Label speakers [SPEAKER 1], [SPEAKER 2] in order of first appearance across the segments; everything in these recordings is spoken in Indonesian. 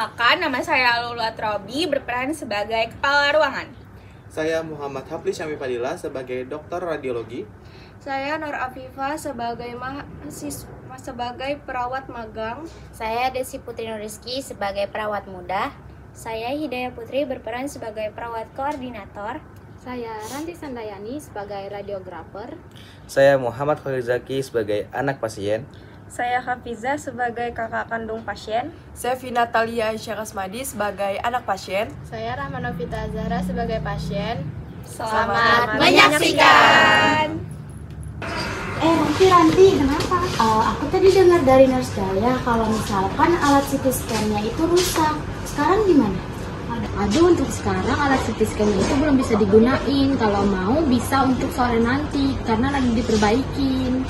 [SPEAKER 1] Perkenalkan, nama saya Lulu Atrobi, berperan sebagai kepala ruangan.
[SPEAKER 2] Saya Muhammad Hafli Syami Fadila sebagai dokter radiologi.
[SPEAKER 3] Saya Nur Afifah sebagai sebagai perawat magang.
[SPEAKER 4] Saya Desi Putri Nuriski sebagai perawat muda.
[SPEAKER 5] Saya Hidayah Putri berperan sebagai perawat koordinator.
[SPEAKER 6] Saya Ranti Sandayani sebagai radiografer.
[SPEAKER 7] Saya Muhammad Khalil Zaki sebagai anak pasien.
[SPEAKER 8] Saya Hafiza sebagai kakak kandung pasien.
[SPEAKER 9] Saya Vina Talia Aisyah Kasmadi sebagai anak pasien.
[SPEAKER 6] Saya Rahmanovita Zahra sebagai pasien.
[SPEAKER 4] Selamat menyaksikan.
[SPEAKER 10] Ranti, kenapa? Aku tadi dengar dari Nurse Daya kalau misalkan alat CT scan-nya itu rusak. Sekarang gimana?
[SPEAKER 6] Aduh, untuk sekarang alat CT scan-nya itu belum bisa digunain. Kalau mau bisa untuk sore nanti karena lagi diperbaikin.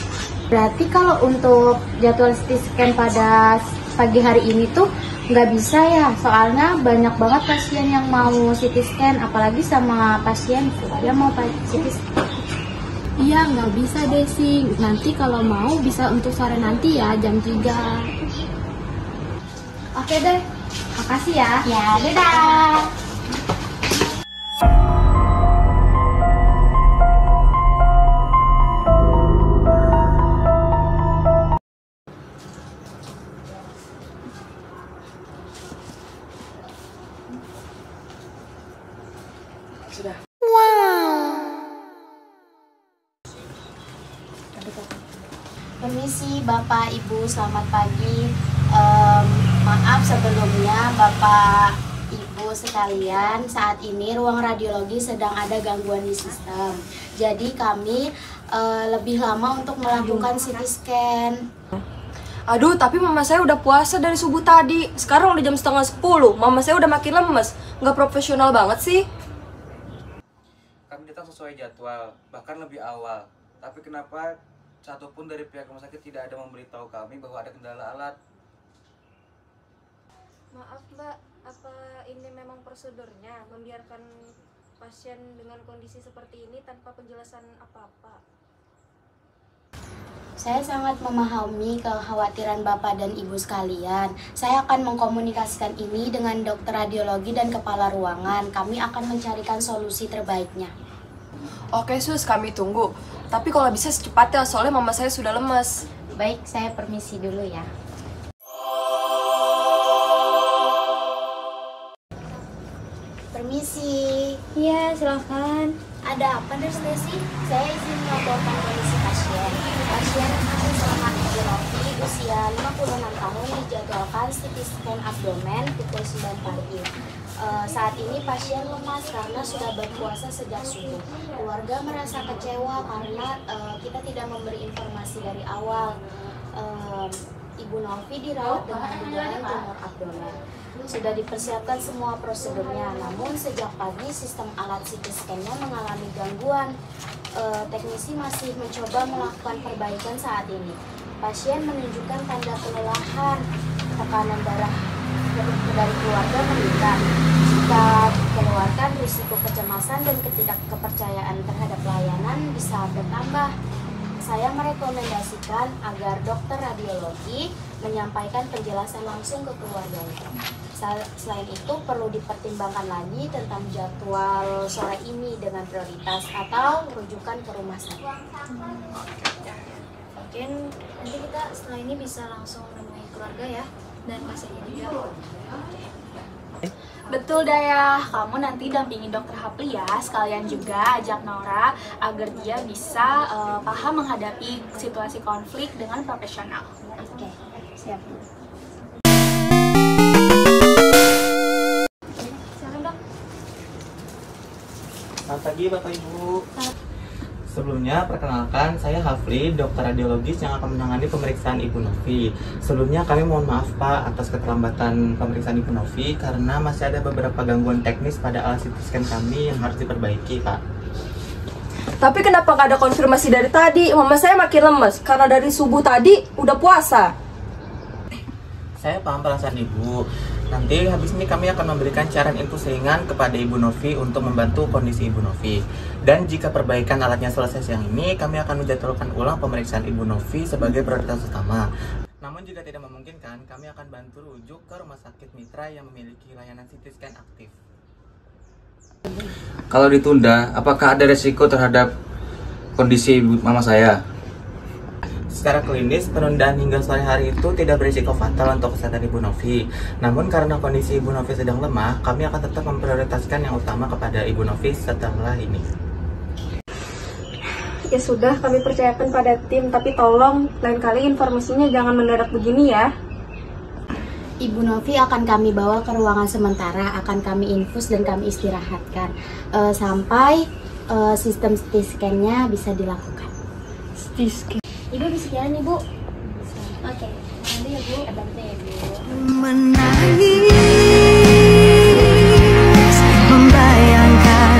[SPEAKER 10] Berarti kalau untuk jadwal CT scan pada pagi hari ini tuh nggak bisa ya? Soalnya banyak banget pasien yang mau CT scan, apalagi sama pasien dia mau CT scan.
[SPEAKER 6] Iya, nggak bisa Desi. Nanti kalau mau bisa untuk sore nanti ya, jam 3.
[SPEAKER 10] Oke deh, makasih ya. Ya, dadah.
[SPEAKER 9] Sudah.
[SPEAKER 4] Permisi Bapak Ibu, selamat pagi. Maaf sebelumnya Bapak Ibu sekalian, saat ini ruang radiologi sedang ada gangguan di sistem. Jadi kami lebih lama untuk melakukan CT scan.
[SPEAKER 9] Aduh, tapi mama saya udah puasa dari subuh tadi. Sekarang udah jam setengah 10. Mama saya udah makin lemes. Nggak profesional banget sih.
[SPEAKER 7] Kami datang sesuai jadwal, bahkan lebih awal. Tapi kenapa satupun dari pihak rumah sakit tidak ada memberitahu kami bahwa ada kendala alat?
[SPEAKER 3] Maaf Mbak, apa ini memang prosedurnya membiarkan pasien dengan kondisi seperti ini tanpa penjelasan apa-apa?
[SPEAKER 4] Saya sangat memahami kekhawatiran Bapak dan Ibu sekalian. Saya akan mengkomunikasikan ini dengan dokter radiologi dan kepala ruangan. Kami akan mencarikan solusi terbaiknya.
[SPEAKER 9] Oke sus, kami tunggu. Tapi kalau bisa secepatnya, soalnya mama saya sudah lemas.
[SPEAKER 4] Baik, saya permisi dulu ya. Permisi.
[SPEAKER 5] Iya, silakan.
[SPEAKER 4] Ada apa, Nurse Desi? Saya izin melaporkan kondisi pasien. Pasien atas nama Ibu Novi, usia 56 tahun, dijadwalkan CT scan abdomen pukul 9 pagi. Saat ini pasien lemas karena sudah berpuasa sejak subuh. Keluarga merasa kecewa karena kita tidak memberi informasi dari awal. Ibu Novi dirawat dengan dugaan tumor abdomen. Sudah dipersiapkan semua prosedurnya, namun sejak pagi sistem alat CT scan-nya mengalami gangguan. Teknisi masih mencoba melakukan perbaikan saat ini. Pasien menunjukkan tanda kelelahan, tekanan darah dari keluarga meningkat. Jika dikeluarkan, risiko kecemasan dan ketidakkepercayaan terhadap layanan bisa bertambah. Saya merekomendasikan agar dokter radiologi menyampaikan penjelasan langsung ke keluarganya. Selain itu, perlu dipertimbangkan lagi tentang jadwal sore ini dengan prioritas atau rujukan ke rumah sakit.
[SPEAKER 5] Mungkin nanti kita setelah ini bisa langsung menemui keluarga ya, dan pasiennya juga.
[SPEAKER 1] Betul Daya, kamu nanti dampingi dokter Hapli ya, sekalian juga ajak Nora agar dia bisa paham menghadapi situasi konflik dengan profesional.
[SPEAKER 4] Oke, siap.
[SPEAKER 5] Silakan dok.
[SPEAKER 2] Selamat pagi Bapak Ibu. Sebelumnya, perkenalkan, saya Hafli, dokter radiologis yang akan menangani pemeriksaan Ibu Novi. Sebelumnya kami mohon maaf Pak atas keterlambatan pemeriksaan Ibu Novi karena masih ada beberapa gangguan teknis pada alat CT scan kami yang harus diperbaiki Pak.
[SPEAKER 9] Tapi kenapa nggak ada konfirmasi dari tadi? Mama saya makin lemes karena dari subuh tadi udah puasa.
[SPEAKER 2] Saya paham perasaan Ibu. Nanti habis ini kami akan memberikan cairan infus ringan kepada Ibu Novi untuk membantu kondisi Ibu Novi. Dan jika perbaikan alatnya selesai siang ini, kami akan menjadwalkan ulang pemeriksaan Ibu Novi sebagai prioritas utama. Namun jika tidak memungkinkan, kami akan bantu rujuk ke rumah sakit mitra yang memiliki layanan CT scan aktif.
[SPEAKER 7] Kalau ditunda, apakah ada resiko terhadap kondisi ibu mama saya?
[SPEAKER 2] Secara klinis, penundaan hingga sore hari itu tidak berisiko fatal untuk kesehatan Ibu Novi. Namun karena kondisi Ibu Novi sedang lemah, kami akan tetap memprioritaskan yang utama kepada Ibu Novi setelah ini.
[SPEAKER 8] Ya sudah, kami percayakan pada tim, tapi tolong lain kali informasinya jangan mendadak begini ya.
[SPEAKER 10] Ibu Novi akan kami bawa ke ruangan sementara, akan kami infus dan kami istirahatkan sampai sistem CT scan-nya bisa dilakukan.
[SPEAKER 8] CT scan.
[SPEAKER 10] Ibu bisa jalan, Ibu? Oke, nanti ya Bu, bantu ya Bu.
[SPEAKER 11] Menangis, membayangkan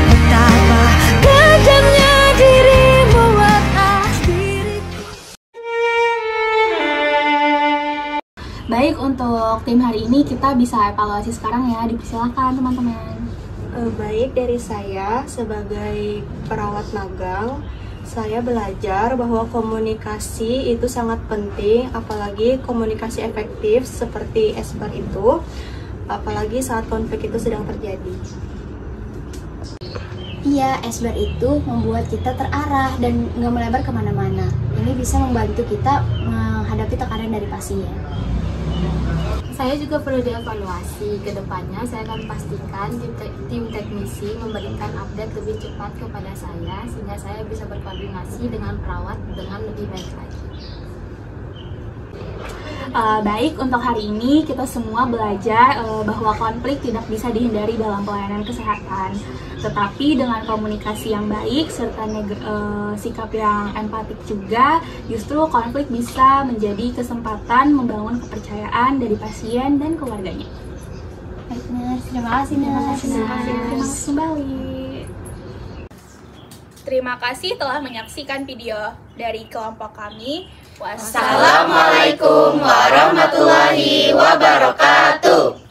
[SPEAKER 11] betapa kejamnya dirimu atas diriku.
[SPEAKER 1] Baik, untuk tim hari ini kita bisa evaluasi sekarang ya. Dipersilakan teman-teman.
[SPEAKER 8] Baik, dari saya sebagai perawat magang, saya belajar bahwa komunikasi itu sangat penting, apalagi komunikasi efektif seperti SBAR itu, apalagi saat konflik itu sedang terjadi.
[SPEAKER 10] Iya, SBAR itu membuat kita terarah dan nggak melebar kemana-mana. Ini bisa membantu kita menghadapi tekanan dari pasien.
[SPEAKER 6] Saya juga perlu dievaluasi. Ke depannya saya akan pastikan tim teknisi memberikan update lebih cepat kepada saya sehingga saya bisa berkoordinasi dengan perawat dengan lebih baik lagi.
[SPEAKER 1] Baik, untuk hari ini kita semua belajar bahwa konflik tidak bisa dihindari dalam pelayanan kesehatan. Tetapi dengan komunikasi yang baik serta sikap yang empatik juga, justru konflik bisa menjadi kesempatan membangun kepercayaan dari pasien dan keluarganya.
[SPEAKER 10] Baik, Nurse. Terima kasih, Nurse.
[SPEAKER 1] Terima kasih kembali. Terima kasih telah menyaksikan video dari kelompok kami.
[SPEAKER 11] Wassalamualaikum warahmatullahi wabarakatuh.